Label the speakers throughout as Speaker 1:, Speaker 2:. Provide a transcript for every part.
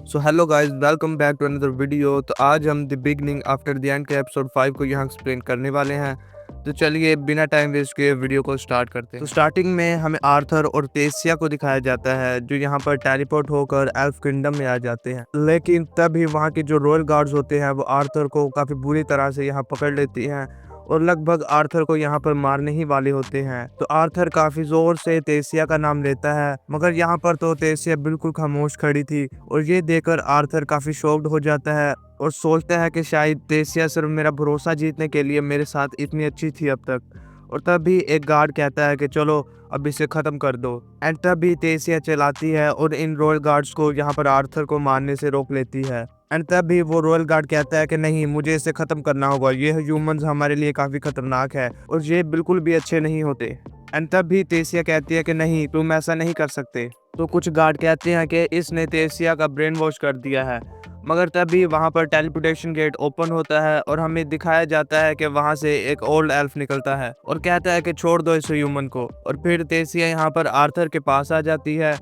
Speaker 1: So hello guys, welcome back to another video. तो आज हम the beginning after the end के episode 5 को यहाँ एक्सप्लेन करने वाले हैं। तो चलिए बिना टाइम वेस्ट किए वीडियो को स्टार्ट करते हैं। तो स्टार्टिंग में हमें आर्थर और तेसिया को दिखाया जाता है जो यहाँ पर टेलीपोर्ट होकर एल्फ किंगडम में आ जाते हैं, लेकिन तभी वहाँ के जो रॉयल गार्ड्स होते हैं वो आर्थर को काफ़ी बुरी तरह से यहाँ पकड़ लेती हैं और लगभग आर्थर को यहाँ पर मारने ही वाले होते हैं। तो आर्थर काफी जोर से तेसिया का नाम लेता है, मगर यहाँ पर तो तेसिया बिल्कुल खामोश खड़ी थी और ये देखकर आर्थर काफी शॉक्ड हो जाता है और सोचता है कि शायद तेसिया सिर्फ मेरा भरोसा जीतने के लिए मेरे साथ इतनी अच्छी थी अब तक। और तभी एक गार्ड कहता है कि चलो अब इसे खत्म कर दो। एंड तभी तेसिया चलाती है और इन रॉयल गार्ड्स को यहाँ पर आर्थर को मारने से रोक लेती है। एंड तभी वो रॉयल गार्ड कहता है कि नहीं, मुझे इसे खत्म करना होगा, ये ह्यूमंस हमारे लिए काफी खतरनाक है और ये बिल्कुल भी अच्छे नहीं होते। एंड तभी तेसिया कहती है कि नहीं, तुम ऐसा नहीं कर सकते। तो कुछ गार्ड कहते हैं कि इसने तेसिया का ब्रेन वॉश कर दिया है, मगर तभी वहां पर टेलीपोर्टेशन गेट ओपन होता है और हमें दिखाया जाता है कि वहां से एक ओल्ड एल्फ निकलता है और कहता है कि छोड़ दो इस ह्यूमन को। और फिर तेसिया यहाँ पर आर्थर के पास आ जाती है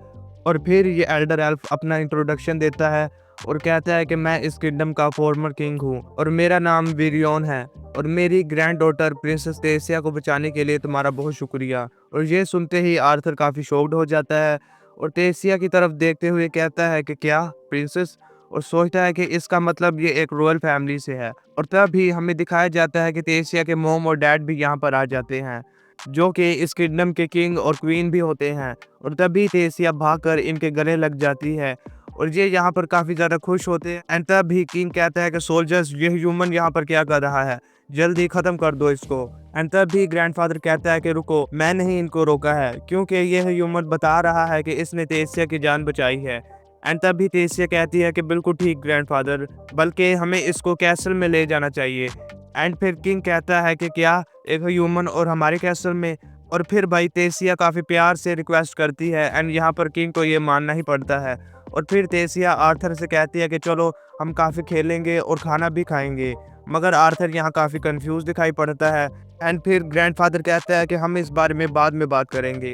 Speaker 1: और फिर ये एल्डर एल्फ अपना इंट्रोडक्शन देता है और कहता है कि मैं इस किंगडम का फॉर्मर किंग हूँ और मेरा नाम विरियन है और मेरी ग्रैंड डॉटर प्रिंसेस तेसिया को बचाने के लिए तुम्हारा बहुत शुक्रिया। और ये सुनते ही आर्थर काफी शॉक्ड हो जाता है और तेसिया की तरफ देखते हुए कहता है कि क्या प्रिंसेस, और सोचता है कि इसका मतलब ये एक रॉयल फैमिली से है। और तभी हमें दिखाया जाता है कि तेसिया के मॉम और डैड भी यहाँ पर आ जाते हैं जो कि इस किंगडम के किंग और क्वीन भी होते हैं। और तभी तेसिया भागकर इनके गले लग जाती है और ये यहाँ पर काफी ज्यादा खुश होते हैं। एंड तभी किंग कहता है कि सोल्जर्स, ये ह्यूमन यहाँ पर क्या कर रहा है, जल्दी खत्म कर दो इसको। एंड तभी ग्रैंडफादर कहता है कि रुको, मैंने ही इनको रोका है क्योंकि ये ह्यूमन बता रहा है कि इसने तेसिया की जान बचाई है। एंड तभी तेसिया कहती है कि बिल्कुल ठीक ग्रैंडफादर, बल्कि हमें इसको कैसल में ले जाना चाहिए। एंड फिर किंग कहता है कि क्या, एक ह्यूमन और हमारे कैसल में। और फिर भाई तेसिया काफी प्यार से रिक्वेस्ट करती है एंड यहाँ पर किंग को ये मानना ही पड़ता है। और फिर तेसिया आर्थर से कहती है कि चलो हम काफी खेलेंगे और खाना भी खाएंगे, मगर आर्थर यहाँ काफी कंफ्यूज दिखाई पड़ता है। एंड फिर ग्रैंडफादर कहता है कि हम इस बारे में बाद में बात करेंगे।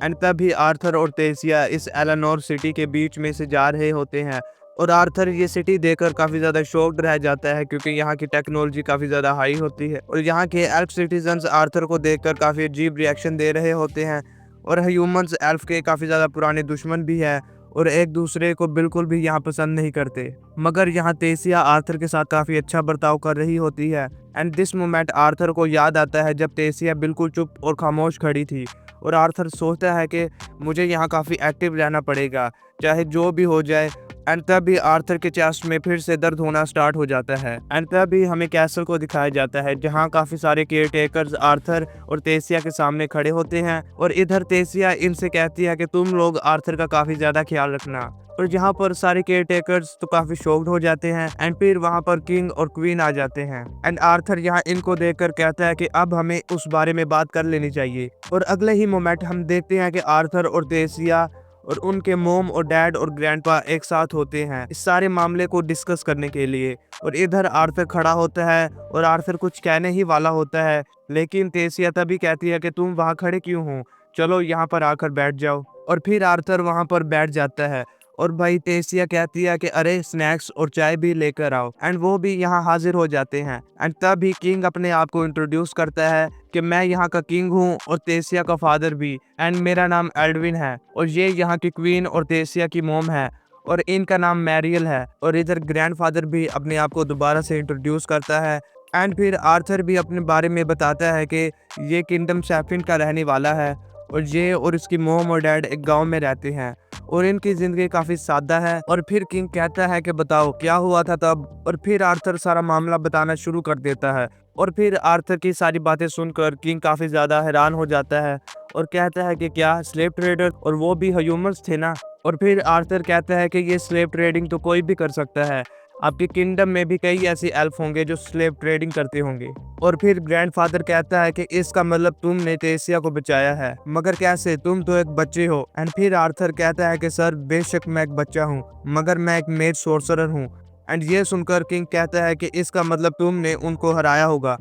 Speaker 1: एंड तभी आर्थर और तेसिया इस एलेनोर सिटी के बीच में से जा रहे होते हैं और आर्थर ये सिटी देखकर काफी ज्यादा शॉक्ड रह जाता है क्योंकि यहाँ की टेक्नोलॉजी काफी ज्यादा हाई होती है और यहाँ के एल्फ सिटीजन्स आर्थर को देखकर काफी अजीब रिएक्शन दे रहे होते हैं। और ह्यूमंस एल्फ के काफी ज्यादा पुराने दुश्मन भी है और एक दूसरे को बिल्कुल भी यहाँ पसंद नहीं करते। मगर यहाँ तेसिया आर्थर के साथ काफी अच्छा बर्ताव कर रही होती है। एंड दिस मोमेंट आर्थर को याद आता है जब तेसिया बिल्कुल चुप और खामोश खड़ी थी। और आर्थर सोचता है कि मुझे यहाँ काफी एक्टिव रहना पड़ेगा चाहे जो भी हो जाए। एंड तभी आर्थर के चेस्ट में फिर से दर्द होना स्टार्ट हो जाता है। एंड तभी हमें कैसल को दिखाया जाता है जहाँ काफी सारे केयर टेकर्स आर्थर और तेसिया के सामने खड़े होते हैं और इधर तेसिया इनसे कहती है कि तुम लोग आर्थर का काफी ज्यादा ख्याल रखना। और यहाँ पर सारे केयर टेकर्स तो काफी शॉक्ड हो जाते हैं। एंड फिर वहाँ पर किंग और क्वीन आ जाते हैं एंड आर्थर यहाँ इनको देखकर कहता है कि अब हमें उस बारे में बात कर लेनी चाहिए। और अगले ही मोमेंट हम देखते हैं कि आर्थर और तेसिया और उनके मोम और डैड और ग्रैंडपा एक साथ होते हैं इस सारे मामले को डिस्कस करने के लिए। और इधर आर्थर खड़ा होता है और आर्थर कुछ कहने ही वाला होता है, लेकिन तेसिया तभी कहती है कि तुम वहाँ खड़े क्यों हो, चलो यहाँ पर आकर बैठ जाओ। और फिर आर्थर वहाँ पर बैठ जाता है और भाई तेसिया कहती है कि अरे स्नैक्स और चाय भी लेकर आओ। एंड वो भी यहाँ हाजिर हो जाते हैं। एंड तभी किंग अपने आप को इंट्रोड्यूस करता है कि मैं यहाँ का किंग हूँ और तेसिया का फादर भी, एंड मेरा नाम एल्डविन है और ये यहाँ की क्वीन और तेसिया की मोम है और इनका नाम मैरियल है। और इधर ग्रैंडफादर भी अपने आप को दोबारा से इंट्रोड्यूस करता है। एंड फिर आर्थर भी अपने बारे में बताता है कि ये किंगडम सैफिन का रहने वाला है और ये और इसकी मोम और डैड एक गांव में रहते हैं और इनकी जिंदगी काफी सादा है। और फिर किंग कहता है कि बताओ क्या हुआ था तब। और फिर आर्थर सारा मामला बताना शुरू कर देता है और फिर आर्थर की सारी बातें सुनकर किंग काफी ज्यादा हैरान हो जाता है और कहता है कि क्या स्लेव ट्रेडर, और वो भी ह्यूमंस थे ना। और फिर आर्थर कहता है कि ये स्लेव ट्रेडिंग तो कोई भी कर सकता है, आपके किंगडम में भी कई ऐसे एल्फ होंगे जो स्लेव ट्रेडिंग करते होंगे। और फिर ग्रैंडफादर कहता है कि इसका मतलब तुमने तेसिया को बचाया है, मगर कैसे, तुम तो एक बच्चे हो। एंड फिर आर्थर कहता है कि सर बेशक मैं एक बच्चा हूँ, मगर मैं एक मेज सोर्सरर हूँ। एंड ये सुनकर किंग कहता है कि इसका मतलब तुमने उनको हराया होगा।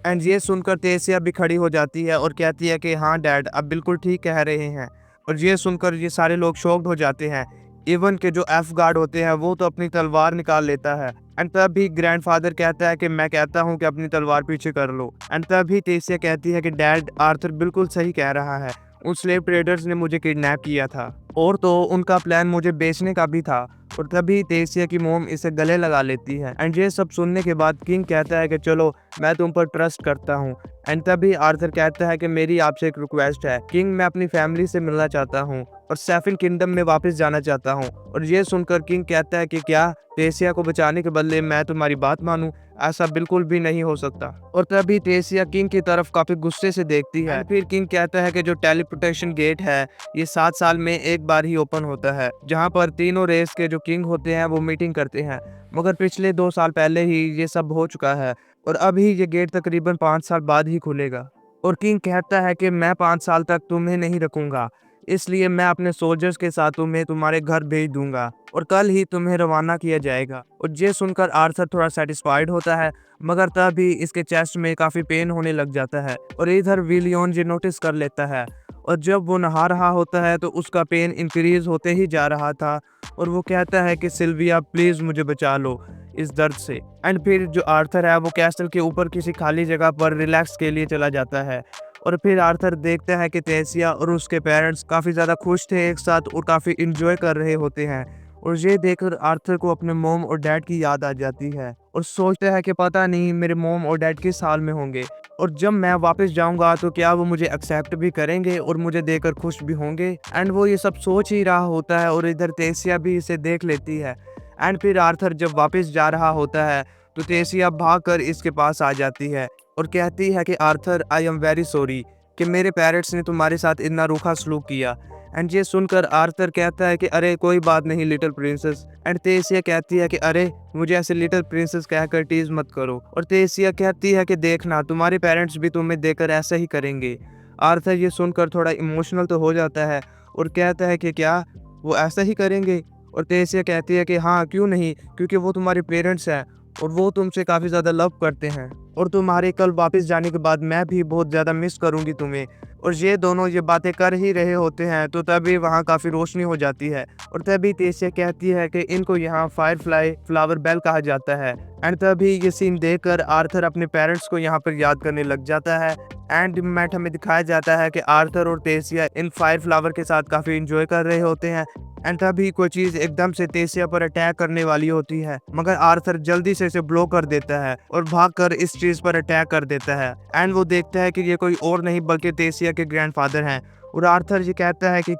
Speaker 1: एंड ये सुनकर तेसिया भी खड़ी हो जाती है और कहती है कि हाँ डैड, आप बिल्कुल ठीक कह रहे हैं। और ये सुनकर ये सारे लोग शॉक्ड हो जाते हैं इवन के जो एफ गार्ड होते हैं वो तो अपनी तलवार निकाल लेता है। एंड तभी ग्रैंडफादर कहता है कि मैं कहता हूँ कि अपनी तलवार पीछे कर लो। एंड तभी तेसिया कहती है कि डैड, आर्थर बिल्कुल सही कह रहा है, उन स्लेव ट्रेडर्स ने मुझे किडनैप किया था और तो उनका प्लान मुझे बेचने का भी था। और तभी तेसिया की मोम इसे गले लगा लेती है। एंड ये सब सुनने के बाद किंग कहता है कि चलो मैं तुम पर ट्रस्ट करता हूँ। एंड तभी आर्थर कहता है कि मेरी आपसे एक रिक्वेस्ट है किंग, मैं अपनी फैमिली से मिलना चाहता हूँ और सेफिन किंगडम में वापस जाना चाहता हूँ। और ये सुनकर किंग कहता है कि क्या तेसिया को बचाने के बदले मैं तुम्हारी बात मानूं? ऐसा बिल्कुल भी नहीं हो सकता। और तभी तेसिया किंग की तरफ काफी गुस्से से देखती है। फिर किंग कहता है कि जो टेलीपोर्टेशन गेट है ये 7 साल में एक बार ही ओपन होता है, जहाँ पर तीनों रेस के जो किंग होते हैं वो मीटिंग करते हैं। मगर पिछले 2 साल पहले ही ये सब हो चुका है और अभी ये गेट तकरीबन 5 साल बाद ही खुलेगा। और किंग कहता है कि मैं 5 साल तक तुम्हें नहीं रखूंगा, इसलिए मैं अपने सोल्जर्स के साथ तुम्हें तुम्हारे घर भेज दूंगा और कल ही तुम्हें रवाना किया जाएगा। और ये सुनकर आर्थर थोड़ा सेटिस्फाइड होता है, मगर तभी इसके चेस्ट में काफी पेन होने लग जाता है। और इधर विलियन ये नोटिस कर लेता है और जब वो नहा रहा होता है तो उसका पेन इंक्रीज होते ही जा रहा था। और वो कहता है कि सिल्विया प्लीज मुझे बचा लो इस दर्द से। एंड फिर जो आर्थर है वो कैसल के ऊपर किसी खाली जगह पर रिलैक्स के लिए चला जाता है। और फिर आर्थर देखता है कि तेसिया और उसके पेरेंट्स काफ़ी ज़्यादा खुश थे एक साथ और काफ़ी इंजॉय कर रहे होते हैं। और ये देखकर आर्थर को अपने मोम और डैड की याद आ जाती है और सोचता है कि पता नहीं मेरे मोम और डैड किस हाल में होंगे और जब मैं वापस जाऊंगा तो क्या वो मुझे एक्सेप्ट भी करेंगे और मुझे देकर खुश भी होंगे। एंड वो ये सब सोच ही रहा होता है और इधर तेसिया भी इसे देख लेती है। एंड फिर आर्थर जब वापस जा रहा होता है तो तेसिया भागकर इसके पास आ जाती है और कहती है कि Arthur, I am very sorry कि मेरे पेरेंट्स ने तुम्हारे साथ इतना रूखा सलूक किया। एंड ये सुनकर आर्थर कहता है कि अरे कोई बात नहीं लिटिल प्रिंसेस। एंड तेसिया कहती है कि अरे मुझे ऐसे लिटिल प्रिंसेस कहकर टीज मत करो। और तेसिया कहती है कि देखना तुम्हारे पेरेंट्स भी तुम्हें देखकर ऐसा ही करेंगे। आर्थर ये सुनकर थोड़ा इमोशनल तो हो जाता है और कहता है कि क्या वो ऐसा ही करेंगे? और तेसिया कहती है कि हाँ क्यों नहीं, क्योंकि वो तुम्हारे पेरेंट्स हैं और वो तुमसे काफ़ी ज़्यादा लव करते हैं और तुम्हारे कल वापस जाने के बाद मैं भी बहुत ज़्यादा मिस करूँगी तुम्हें। और ये दोनों ये बातें कर ही रहे होते हैं तो तभी वहाँ काफ़ी रोशनी हो जाती है और तभी तेसिया कहती है कि इनको यहाँ फायरफ्लाई फ्लावर बेल कहा जाता है। एंड तभी ये सीन देखकर आर्थर अपने पेरेंट्स को यहाँ पर याद करने लग जाता है। एंड मोमेंट हमें दिखाया जाता है कि आर्थर और तेसिया इन फायर फ्लावर के साथ काफ़ी इंजॉय कर रहे होते हैं। एंड तभी कोई चीज एकदम से तेसिया पर अटैक करने वाली होती है, मगर आर्थर जल्दी से इसे ब्लो कर देता है और भागकर इस चीज पर अटैक कर देता है। एंड वो देखता है कि ये कोई और नहीं बल्कि तेसिया के ग्रैंडफादर हैं। और आर्थर ये कहता है कि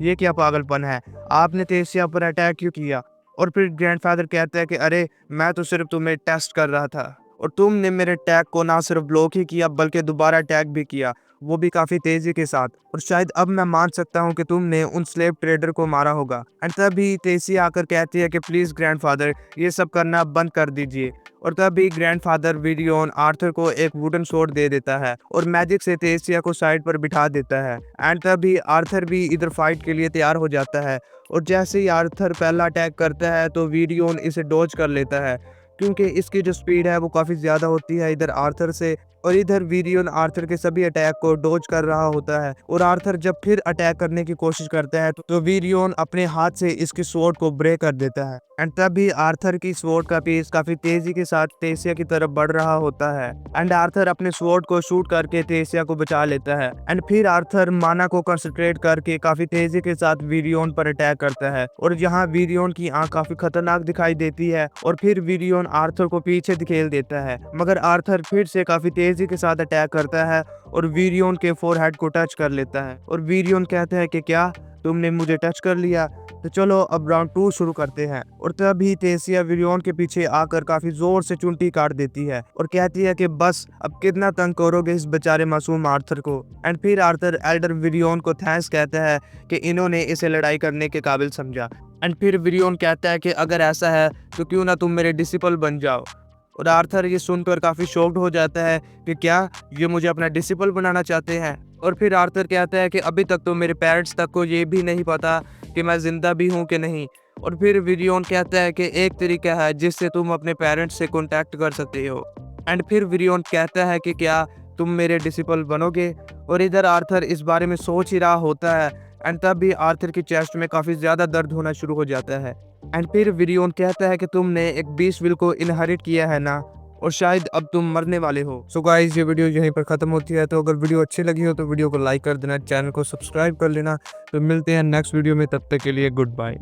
Speaker 1: ये क्या पागलपन है, आपने तेसिया पर अटैक क्यों किया? और फिर ग्रैंडफादर कहता है कि अरे मैं तो सिर्फ तुम्हें टेस्ट कर रहा था और तुमने मेरे अटैक को ना सिर्फ ब्लॉक ही किया बल्कि दोबारा अटैक भी किया, वो भी काफी तेजी के साथ। और शायद अब मैं मान सकता हूँ कि तुमने उन स्लेव ट्रेडर को मारा होगा। एंड तभी तेसिया आकर कहती है कि प्लीज ग्रैंडफादर ये सब करना बंद कर दीजिए। और तभी ग्रैंडफादर विलियन आर्थर को एक वुडन स्वॉर्ड दे देता है और मैजिक से तेसिया को साइड पर बिठा देता है। एंड तभी आर्थर भी इधर फाइट के लिए तैयार हो जाता है और जैसे ही आर्थर पहला अटैक करता है तो विलियन इसे डॉज कर लेता है क्योंकि इसकी जो स्पीड है वो काफ़ी ज़्यादा होती है इधर आर्थर से। और इधर विलियन आर्थर के सभी अटैक को डॉज कर रहा होता है और आर्थर जब फिर अटैक करने की कोशिश करता है तो विलियन अपने हाथ से इसकी स्वॉर्ड को ब्रेक कर देता है। एंड तभी आर्थर की स्वॉर्ड का पीस काफी तेजी के साथ तेसिया की तरफ बढ़ रहा होता है। एंड आर्थर अपने स्वॉर्ड को शूट करके तेसिया को बचा लेता है। एंड फिर आर्थर माना को कंसंट्रेट करके काफी तेजी के साथ विलियन पर अटैक करता है और यहाँ विलियन की आंख काफी खतरनाक दिखाई देती है और फिर विलियन आर्थर को पीछे धकेल देता है, मगर आर्थर फिर से काफी तेजी के साथ अटैक करता है और विलियन के फोरहेड को टच कर लेता है। और विलियन कहता है कि क्या तुमने मुझे टच कर लिया, तो चलो अब राउंड 2 शुरू करते हैं। और तभी तेसिया विलियन के पीछे आकर काफी जोर से चुंटी काट देती है और कहती है कि बस अब कितना तंग करोगे इस बेचारे मासूम आर्थर को। एंड फिर आर्थर एल्डर विलियन को थैंक्स कहता है कि इन्होंने इसे लड़ाई करने के काबिल समझा। एंड फिर विलियन कहता है कि अगर ऐसा है तो क्यों ना तुम मेरे डिसिपल बन जाओ। और आर्थर ये सुनकर काफी शॉक्ड हो जाता है कि क्या ये मुझे अपना डिसिपल बनाना चाहते हैं। और फिर आर्थर कहता है कि अभी तक तो मेरे पेरेंट्स तक को ये भी नहीं पता कि मैं जिंदा भी हूँ कि नहीं। और फिर विलियन कहता है कि एक तरीका है जिससे तुम अपने पेरेंट्स से कांटेक्ट कर सकते हो। एंड फिर विलियन कहता है कि क्या तुम मेरे डिसिपल बनोगे। और इधर आर्थर इस बारे में सोच ही रहा होता है। एंड तब भी आर्थर की चेस्ट में काफ़ी ज़्यादा दर्द होना शुरू हो जाता है। एंड फिर विरियन कहता है कि तुमने एक बीस विल को इनहेरिट किया है ना, और शायद अब तुम मरने वाले हो। सो गाइस, ये वीडियो यहीं पर ख़त्म होती है। तो अगर वीडियो अच्छी लगी हो तो वीडियो को लाइक कर देना, चैनल को सब्सक्राइब कर लेना। तो मिलते हैं नेक्स्ट वीडियो में, तब तक के लिए गुड बाय।